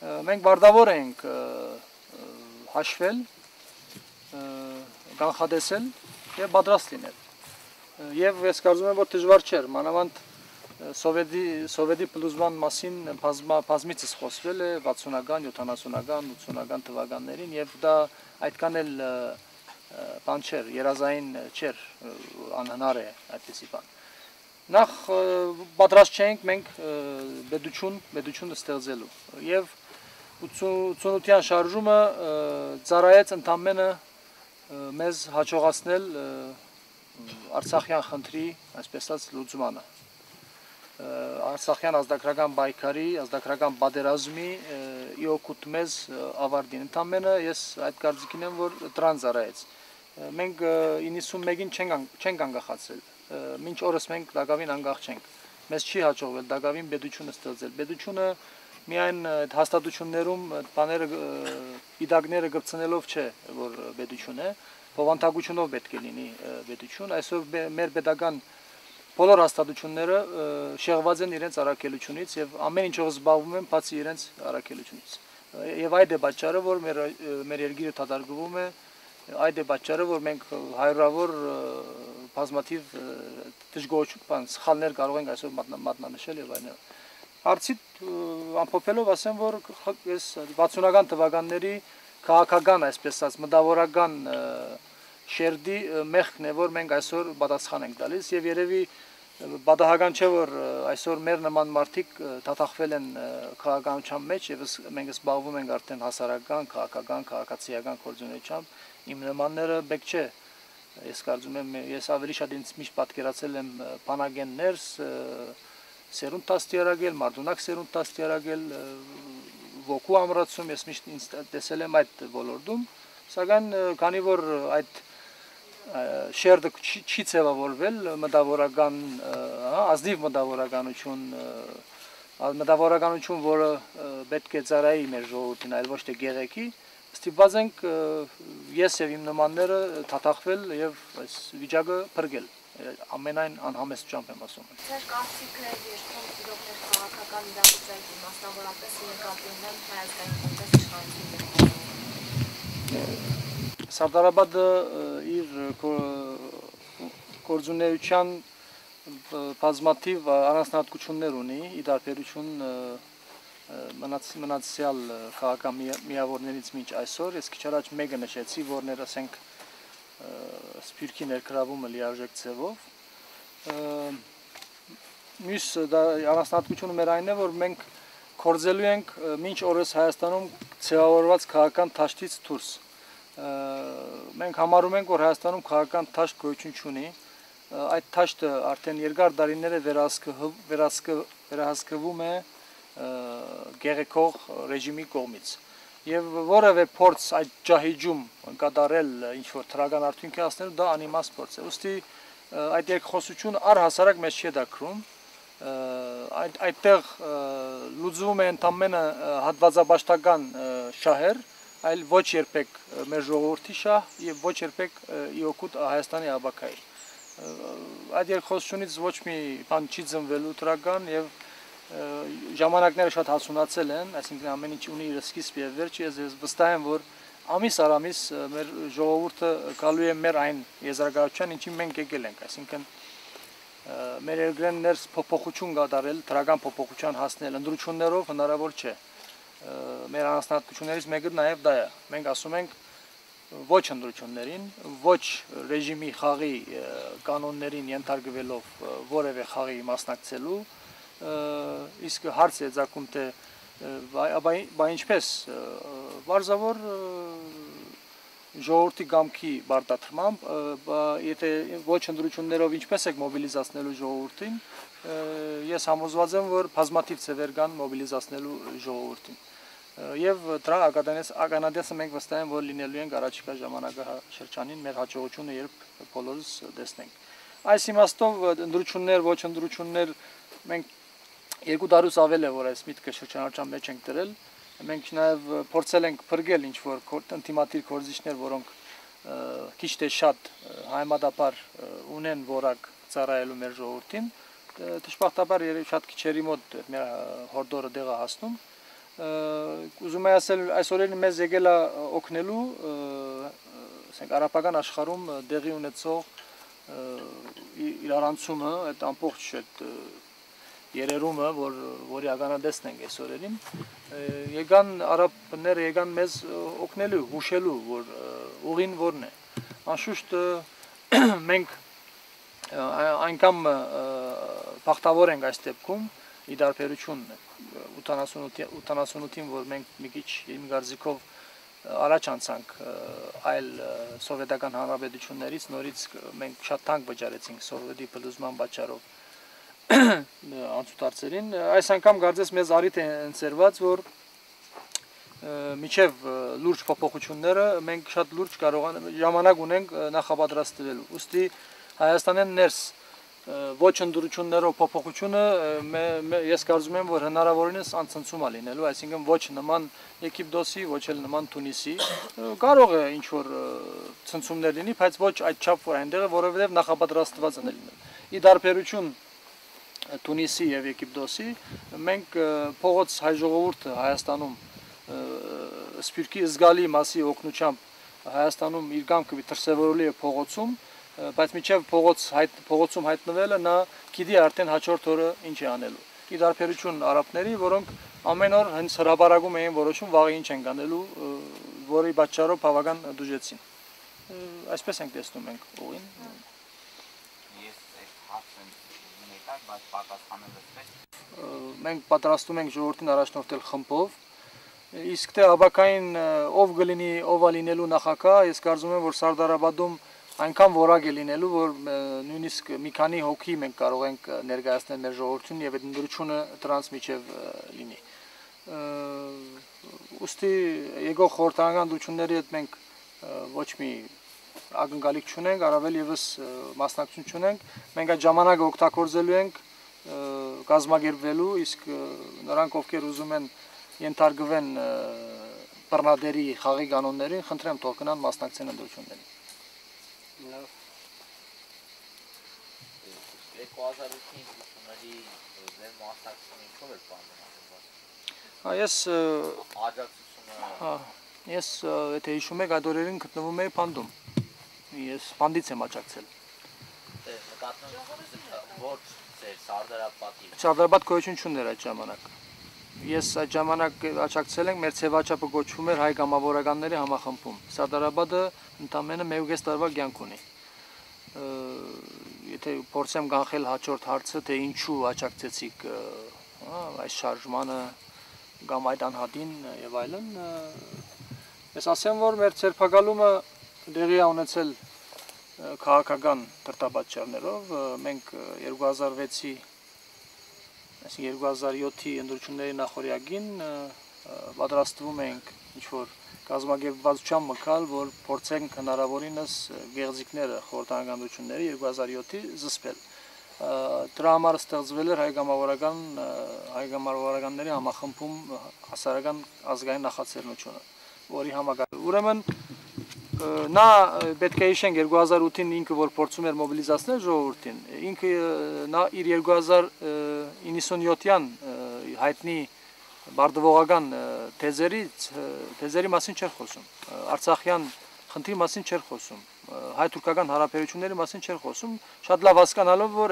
մենք բարդավոր ենք հաշվել, կանխատեսել եւ պատրաստ լինել։ Եվ ես կարծում եմ, որ դժվար չէր, մանավանդ Սովետի փլուզման մասին բազմիցս խոսվել է 60-ական, 70-ական, 80-ական թվականներին եւ դա այդքան էլ բան չէր, երազային չէր, անհնար է այդպիսի բան։ Նախ պատրաստ չենք մենք պետություն ստեղծելու եւ 88-յան շարժումը ծառայեց ընդամենը մեզ հաջողացնել Արցախյան խնդրի, այսպես ասած, լուծմանը։ Արցախյան ազգագրական պայքարի, ազգագրական պատերազմի իօգուտ մեզ ավարտին։ Ընդամենը ես այդ կարծիքին եմ, որ դրան ծառայեց։ Մենք 91-ին չենք անկախացել, մինչ օրս մենք դակավին անկախ չենք։ Մեզ չի հաջողվել դակավին պետությունը ստեղծել։ Պետությունը միայն հաստատություններում բաները իդակները գծնելով չէ, որ պետություն է, բովանդակությունով պետք է լինի պետություն։ Այսօր մեր պետական բոլոր հաստատությունները շեղված են իրենց առաքելությունից եւ ամեն ինչով զբաղվում են բացի իրենց առաքելությունից։ Եվ այդ է պատճառը, որ մեր երկիրը դադարվում է, այդ է պատճառը, որ մենք հարյուրավոր բազմաթիվ դժգոհություն, սխալներ կարող ենք այսօր մատնանշել եւ այլն։ Հարցիդ ամփոփելով ասեմ, որ ես 60-ական թվականների քաղաքական, այսպես ասած, մտավորական շերտի մեղքն է, որ մենք այսօր պատասխան ենք տալիս եւ երևի պատահական չէ, որ այսօր մեր նման մարդիկ դատախվել են քաղաքականության մեջ եւ մենք զբաղվում ենք արդեն հասարակական, քաղաքական, քաղաքացիական գործունեությամբ։ Իմ նմանները բեք չէ։ Ես կարծում եմ, ես ավելի շատ ինձ միշտ պատկերացել եմ բանագեններ, սերունդ դաստիարակել, մարդունակ սերունդ դաստիարակել, ոգու ամրացում, ես միշտ ինձ տեսել եմ այդ ոլորտում, սակայն քանի որ այդ շերտը չի ձևավորվել մտավորական, ազնիվ մտավորականություն, որը պետք է ծառայի մեր ժողովրդին, այլ ոչ թե գեղեցի, ստիպված ենք ես եւ իմ նմանները դատախվել եւ այս վիճակը փրկել։ Ամենայն անհամեստությամբ եմ ասում։ Ձեր կարծիքը երբեք իրոքներ քաղաքական իրավիճակի, մասնավորապես նկատի ունեմ հայազգային կոնգրես իշխանությունների։ Սարդարաբադը իր գործունեության բազմաթիվ առանձնահատկություններ ունի, ի տարբերություն մնացյալ քաղաքական միավորներից մինչ այսօր, ես քիչ առաջ մեկը նշեցի, որն էր, ասենք, սփյուռքի ներգրավումը լիարժեք ձևով։ Մյուս առանձնահատկությունը մեր այն է, որ մենք կորձելու ենք մինչ օրս Հայաստանում ձևավորված քաղաքական դաշտից դուրս։ Մենք համարում ենք, որ Հայաստանում քաղաքական դաշտ գոյություն չունի, այդ դաշտը արդեն երկար տարիներ է վերահսկվում է գեղեցկող ռեժիմի կողմից։ Եվ որևէ փորձ այդ ջահիջում կատարել ինչ-որ թրական արդյունքի հասնելու, դա անիմաստ փորձ է։ Ուստի այդ երկխոսությունը առհասարակ մեզ չի դակրում, այդտեղ լուծվում է ընդամենը հատվածաբաշխական շահեր, այլ ոչ երբեք մեր ժողովրդի շահ եւ ոչ երբեք իօգուտ Հայաստանի ապակայի։ Այդ երկխոսությունից ոչ մի բան չի ծնվելու դրական եւ ժամանակները շատ հասունացել են, այսինքն ամեն ինչ ունի իր սկիզբ եւ վերջ, ես վստահ եմ, որ ամիս առ ամիս մեր ժողովուրդը գալու է մեր այն եզրակացության, ինչին մենք եկել ենք, այսինքն մեր երկրեն ներս փոփոխություն կատարել, դրական փոփոխության հասնել ընդրություններով հնարավոր չէ։ Մեր անհասնություններից մեկը նաև դա է։ Մենք ասում ենք ոչ ընդրություններին, ոչ ռեժիմի խաղի կանոններին ենթարկվելով որևէ խաղի մասնակցելու, իսկ հարց է ցակում թե բա ինչպես բարձավոր ժողովրդի կամքի բարդացմամբ, եթե ոչ ընդրություններով ինչպես եք մոբիլիզացնելու ժողովրդին, ես համոզված եմ, որ բազմաթիվ ձևեր կան մոբիլիզացնելու ժողովրդին։ Եվ դրա ականատեսը մենք վստահ եմ, որ լինելու ենք առաջիկա ժամանակաշրջանին մեր հաջողությունը, երբ բոլորս տեսնենք։ Այս իմաստով ընդրություններ, ոչ ընդրություններ, մենք 2 տարուց ավել է, որ այս միտքը շրջանառության մեջ ենք դրել, մենք նաև փորձել ենք փրկել ինչ-որ ընդդիմադիր գործիչներ, որոնք քիչ թե շատ համեմատաբար ունեն որակ ծառայելու մեր ժողովրդին, դժբախտաբար երևի շատ քիչերի մոտ մեր հորդորը դեղը հասնում, ուզում եմ ասել այս օրերին մեզ եկել է օգնելու ասենք արաբական աշխարհում դեղի ունեցող իրարանցումը, այդ ամբողջ այդ երերումը, որի ականատեսն ենք այս օրերին, եկան արաբները եկան մեզ օգնելու, հուշելու, որ ուղին որն է։ Անշուշտ մենք այնքան բախտավոր ենք այս դեպքում, ի դարբերություն 88-ին, որ մենք մի քիչ իմ կարծիքով առաջ անցանք այլ սովետական հանրապետություններից, նորից մենք շատ թանկ վճարեցինք սովետի փլուզման պատճառով անցուդարձերին, այս անգամ կարծես մեզ առիթ է ընձեռված, որ միջև լուրջ փոփոխությունները մենք շատ լուրջ ժամանակ ունենք նախապատրաստվելու։ Ուստի Հայաստանեն ներս ոչ ընդրություններով փոփոխությունը ես կարծում եմ, որ հնարավորինս անցնցում է լինելու, այսինքն ոչ նման Եգիպտոսի, ոչ էլ նման Թունիսի, կարող է ինչ որ ցնցումներ լինի, բայց ոչ այդչափ որ այնտեղ, որովհետև նախապատրաստված են լինել։ Ի դարբերություն Թունիսի եւ Եգիպտոսի մենք փողոց հայ ժողովուրդը Հայաստանում սպիրկի զգալի մասի օգնությամբ Հայաստանում իր կամքը դրսևորելու է փողոցում, բայց միջև փողոցում հայտնվելը նա գիտի արդեն հաջորդ օրը ինչ է անելու։ Ի դարբերություն արաբների, որոնք ամեն օր հենց հրապարակում էին որոշում վաղը ինչ են անելու, որի պատճառով բավական դժեցին։ Այսպես ենք տեսնում մենք ուղին։ Մենք պատրաստում ենք ժողովրդին առաջնորդել խմբով, իսկ թե ապակային ով կլինի, ով է լինելու նախագահ, ես կարծում եմ, որ Սարդարաբադում այնքան որակ է լինելու, որ նույնիսկ մի քանի հոգի մենք կարող ենք ներկայացնել մեր ժողովրդին եւ այդ ընդրությունը դրանց միջև լինի։ Ուստի եկող խորհրդարանական դրությունների հետ մենք ոչ մի ակնկալիք չունենք, առավել եւս մասնակցություն չունենք, մենք այդ ժամանակը օգտագործելու ենք կազմակերպվելու, իսկ նրանք ովքեր ուզում են ենթարկվեն բռնադերի խաղի կանոններին, խնդրեմ թող գնան մասնակցեն ընդրություններին։ 2008-ի ընդրությունների դեր մասնակցությունը ինչով էր բանվում։ Ես եթե հիշում եք այդ օրերին գտնվում էի Փանդում։ Ես Փանդից եմ աջակցել։ Ոչ ձեր Սարդարապատի։ Սարդարապատ գոյություն չուներ այդ ժամանակ։ Ես այդ ժամանակ աջակցել ենք, մեր ցեվաչափը կոչվում էր հայ գամավորականների համախմբում։ Սարդարապատը ընդամենը 1.5 տարվա կյանք ունի։ Եթե փորձեմ կանխել հաջորդ հարցը, թե ինչու աջակցեցիք այս շարժմանը կամ այդ անհատին եւ այլն, ես ասեմ, որ մեր ցերփակալումը դեղի է ունեցել քաղաքական դրդապատճառներով, մենք 2006-ի, այսինքն 2007-ի ընդրությունների նախօրյակին պատրաստվում ենք ինչ-որ կազմակերպվածության մկալ, որ փորձենք հնարավորինս գեղձիկները խորհրդարանական ընդրությունների 2007-ի զսպել։ Դրա համար ստեղծվել էր հայ գամավորականների համախմբում հասարակական ազգային նախաձեռնությունը, որի համակարգ։ Ուրեմն նա պետք է հիշենք 2008-ին ինքը որ փորձում էր մոբիլիզացնել ժողովրդին, ինքը նա իր 2097-յան հայտնի բարդվողական թեզերի մասին չէր խոսում, Արցախյան խնդրի մասին չէր խոսում, հայ-թուրքական հարաբերությունների մասին չէր խոսում, շատ լավ հասկանալով, որ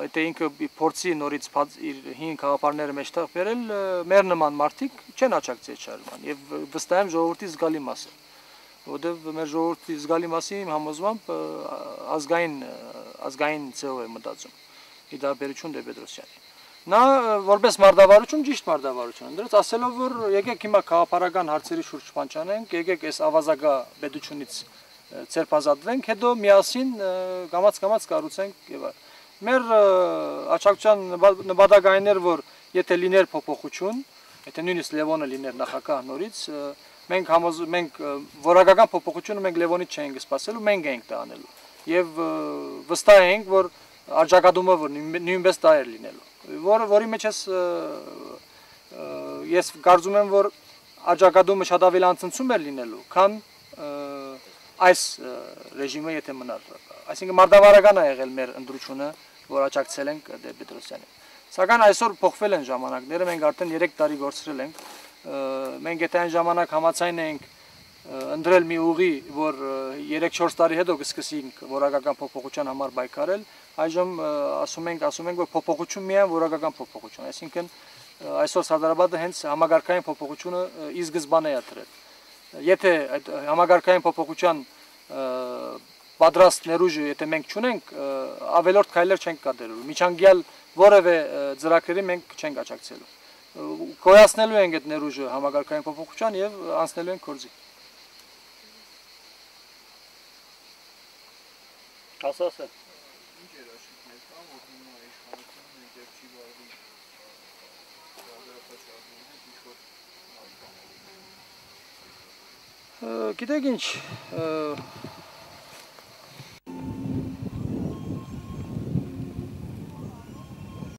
այդ ինքը փորձի նորից իր հին քաղաքապարները մեջտեղ բերել, մեր նման մարդիկ չեն աջակցի այդ շարժման եւ վստահ եմ ժողովրդի զգալի մասը, որովհետեւ մեր ժողովրդի զգալի մասի իմ համոզմամբ ազգային ձեւ է մտածում, ի դարբերություն Տեր-Պետրոսյանի։ Նա որպես մարտավարություն, ճիշտ մարտավարություն, դրանց ասելով, որ եկեք հիմա քաղաքապարական հարցերի շուրջ պանչանենք, եկեք այս ավազակա պետությունից ցերպազատվենք, հետո միասին կամաց կառուցենք եւ այլ։ Մեր աջակցության նպատակային էր, որ եթե լիներ փոփոխություն, եթե նույնիսկ Լևոնը լիներ նախագահ նորից, մենք որակական փոփոխությունը մենք Լևոնից չէինք սպասելու, մենք էինք դա անելու։ Եվ վստահ ենք, որ աջակցումը որ նույնպես դա էր լինելու։ Որի մեջ ես կարծում եմ, որ աջակցումը շատ ավելի անցնցում էր լինելու, քան այս ռեժիմը եթե մնար։ Այսինքն մարտավարական է եղել մեր ընդրությունը, որ աջակցել ենք Տեր-Պետրոսյանին։ Սակայն այսօր փոխվել են ժամանակները, մենք արդեն 3 տարի գործրել ենք։ Մենք եթե այն ժամանակ համաձայն էինք ընտրել մի ուղի, որ 3-4 տարի հետո կսկսենք որակական փոփոխության համար պայքարել, այժմ ասում ենք, որ փոփոխություն միայն որակական փոփոխություն, այսինքն այսօր Սարդարապետը հենց համագարկային փոփոխությունը ի սկզբանե է դրել։ Եթե այդ համագարկային փոփոխության պատրաստ ներուժը եթե մենք չունենք, ավելորդ քայլեր չենք կատարելու։ Միջանկյալ որևէ ծրագրերի մենք չենք աջակցելու։ Գոյացնելու ենք այդ ներուժը համագարկային փոփոխության եւ անցնելու ենք գործի։ Ասասը։ Ինչ երաշխիքներ կան, որ հիմա իշխանությունը մենք չի բարի Գիտեք ինչ,